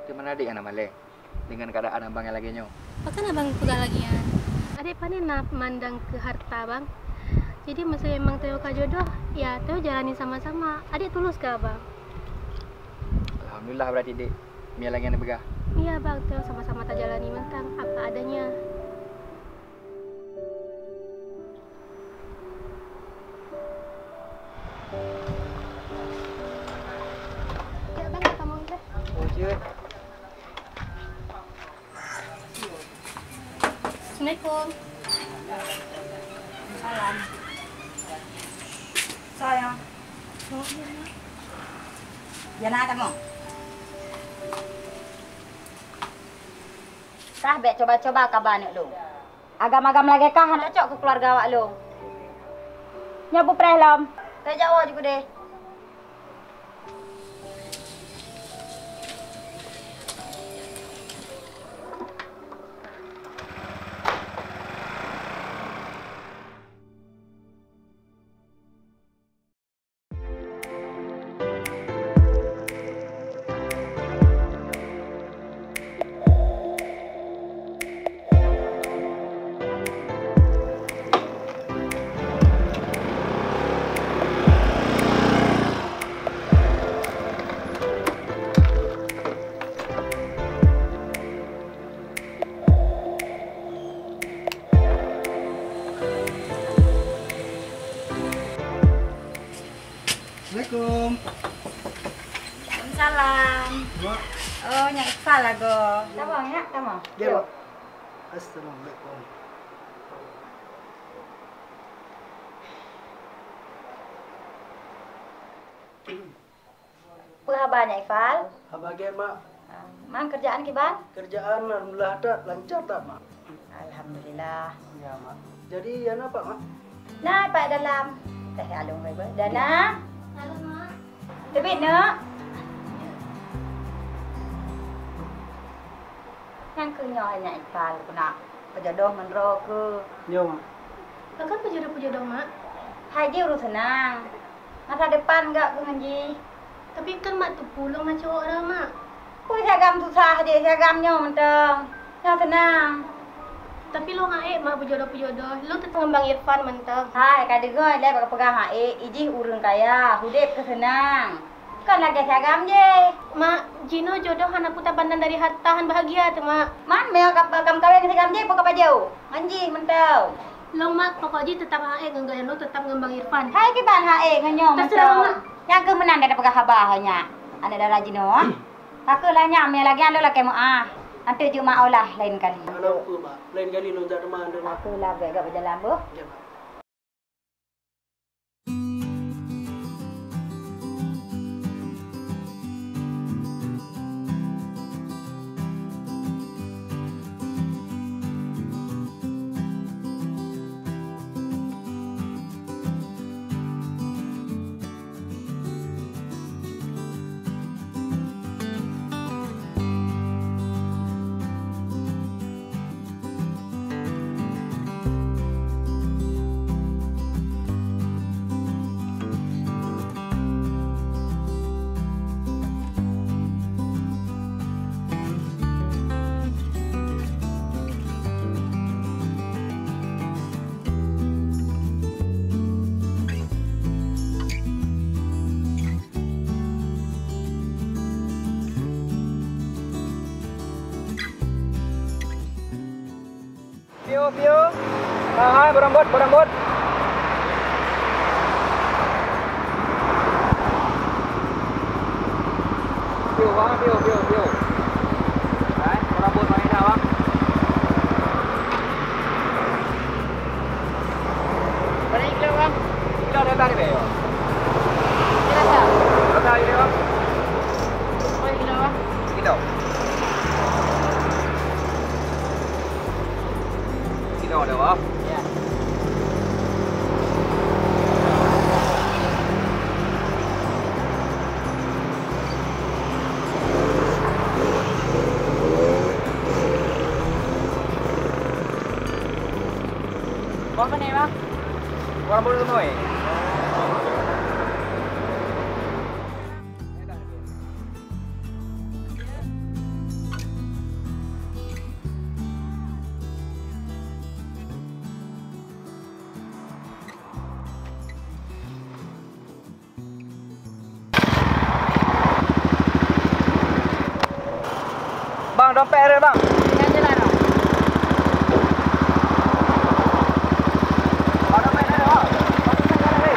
Gimana adik anak Maleng dengan keadaan abangnya lagi nyo? Bahkan abang pegang lagi ya. Adik pandai nak mandang ke harta bang. Jadi masa emang Teo ka jodoh, ya Teo jalani sama-sama. Adik tulus ke abang? Alhamdulillah berarti dik. Mia lagi yang begah. Iya bang, Teo sama-sama tak jalani mentang apa adanya. Ya bang, kita mau teh. Oh cie. Assalamualaikum. Salam. Sayang. Jangan ada kamu. Kah bet coba-coba kabar ni lu. Agam-agam lagi kah nak cok ke keluarga awak lu. Nyapu prelom. Ke Jawa juga deh. Assalamualaikum. Waalaikumsalam. Mak. Oh, nyak Iqbal lah go. Tamu ya, tamu. Ya, Mak. Assalamualaikum. Apa kabarnya Iqbal? Abang Mak, Mang kerjaan kiban? kerjaan alhamdulillah tak lancar tak, Mak? Alhamdulillah. Ya, Mak. Jadi ya apa, Mak? Nah, Pak dalam teh alung bae. Dana, Halo mak. tebit nak. Yang kenyoy nya Iqbal nak pejodoh menro ke. Ya, Mak. Bahkan pejodoh-pejodoh mak. Hai dia urus senang. Masa depan enggak ke ngaji. Tapi kan mak tu pulung nak cowok dah mak. Kui seragam susah je, seragamnya menteng. Yang senang. Tapi lo ngaik mak pejodoh-pejodoh. Lo tetap ngembang Irfan mentang. Hai, kadegoi le bak pegang hae, iji urang kaya, hudep ke senang. Kan lagi seragam je. Mak, Jino jodoh anak putar bandan dari hartahan bahagia tu mak. Man meo kam kawin seragam je pokok pajau. Ngaji mentau. Lo mak pokoknya tetap ngaik ngenggayan lo tetap ngembang Irfan. Hai ke ban hae nganyo Terserah, mentau. Mak. Yang ke menang dari pegang habah hanya. Ane darah Jino. Aku lah nyam me lagi ando lah kemo ah. Ante je mak olah lain kali. Kalau aku, Mak, lain kali loncat rumah anda, Mak. Aku lah gak berjalan bu. Ya, Mak. Piu. Hai, berambut. Piu, bang, piu. Hai, berambut main dah, bang. Berapa kilo, bang? Kilo datang ni, Beo. Kilo datang. Orang boleh noi. Bang, dompet ada bang. Jangan jalan dong. Bang, dompet ada bang. Bang, dompet ada ni.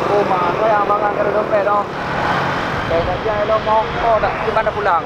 Oh, mak sayang bang angkat dompet dong. Kayak saja elok mau tak gimana pulang.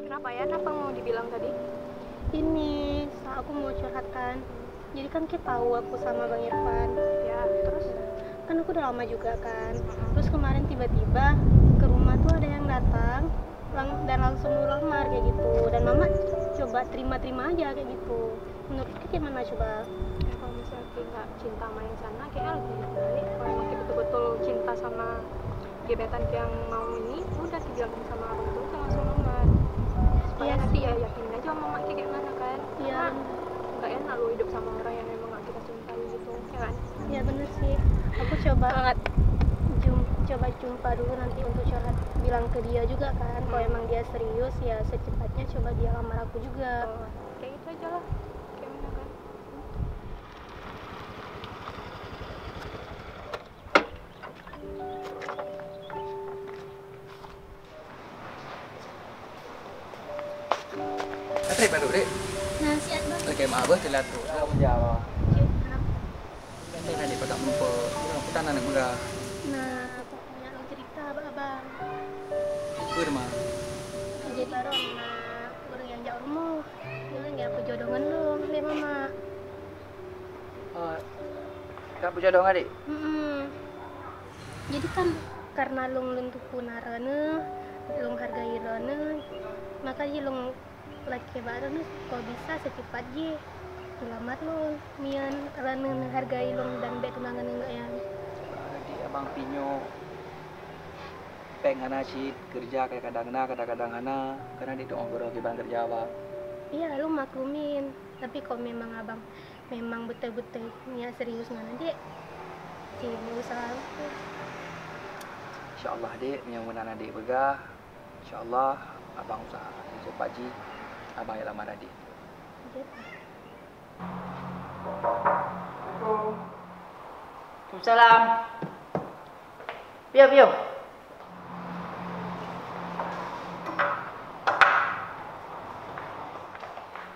Kenapa ya? Apa mau dibilang tadi? Ini, aku mau curhat kan. Jadi kan kita tahu aku sama Bang Irfan. Ya, terus? Kan aku udah lama juga kan. Terus kemarin tiba-tiba ke rumah tuh ada yang datang dan langsung melamar kayak gitu. Dan mama coba terima-terima aja kayak gitu. Menurut Ki gimana coba? Kalau misalnya Ki nggak cinta sama yang sana, kayaknya lebih baik kalau emang Ki betul-betul cinta sama gebetan Ki yang mau ini, udah Ki bilang sama orang tua Ki langsung lamar. Supaya Iya nanti sih. ya yakinin aja sama mak Ki kayak mana kan. Iya. Karena nggak enak lo hidup sama orang yang memang nggak kita cintai gitu, ya kan? Ya bener sih. Aku coba coba jumpa dulu nanti untuk curhat, bilang ke dia juga kan. Kalau emang dia serius ya secepatnya coba dia lamar aku juga. Kayak gitu aja lah, kayak mana kan? Trip baru dek. Nah, siap bang. Oke, maaf telat tu. Sudah menjawab. Ini nanti pada lupa. Kita nak gula. Nah, pokoknya lo cerita abang. Firma. Jadi baru sama orang yang jauh rumah. Bilang ya aku jodohan lo, sama mama. Oh, kamu jodoh adik? Jadi kan karena lo lentuh punarane, lo hargai rane, makanya lo laki baru nih kok bisa secepat je. Selamat lo, mian rane hargai lo dan baik tunangan enggak ya. Di abang pinyo pengen asyik kerja kadang-kadang karena di ngobrol ke bang kerja abang. Iya, lu maklumin. Tapi kalau memang abang memang betul-betul niat serius dengan dia, sini usaha. InsyaAllah dek, yang benar adik begah. InsyaAllah abang usaha. Cepat ji, abang yang lamar adik. Waalaikumsalam. Piyo.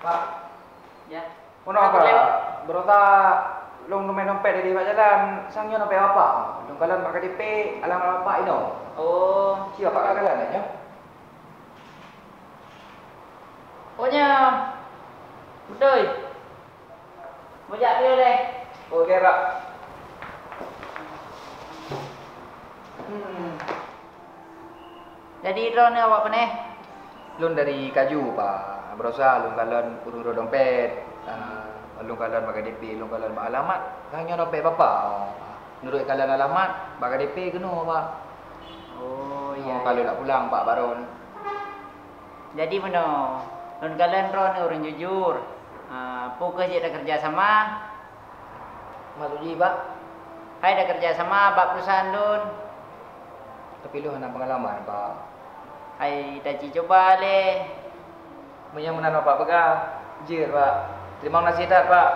Pak, Ya. mana apa? Berota long main dompet dari Pak Jalan, sangnya dompet apa? Long kalan pakai DP, alam apa ini? Oh, Siapa Pak kalan ya? pokoknya betul. Bujak dia deh. Okey, Pak. Jadi drone ni awak apa ni? Lun dari Kaju, Pak. Berusaha lun kalan urus dompet. Lun kalan pakai DP, lun kalan alamat. Hanya dompet bapa. Menurut kalan alamat, pakai DP kena, Pak. Oh, Kalau nak pulang, Pak Baron. Jadi mana? Nun kalian drone ni orang jujur. Pukul je dah kerja sama. Maksud ji, Pak. Hai dah kerja sama bab perusahaan Dun. Tapi lu ada pengalaman, Pak. Ai dah coba le. Yang menang Pak pegang. Je, Pak. Terima kasih dah, Pak.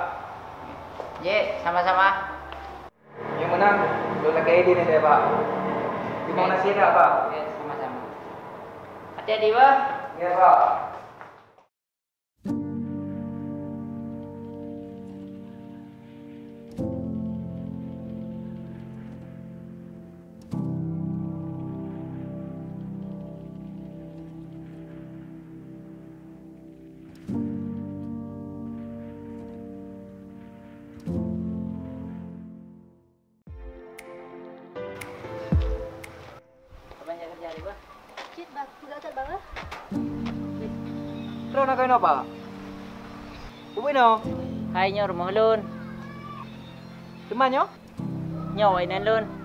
Je, sama-sama. Yang menang lu nak ID ni saya, Pak. Terima kasih dah, Pak. Ya, sama-sama. Hati-hati, Pak. Ya, Pak. Banyak kerja di Pak. Cit, bang, enggak kat bang lah. Lu nak kain apa? Ubi no. Hai nyor mo lun. Temannya? Nyaw ay nan lun.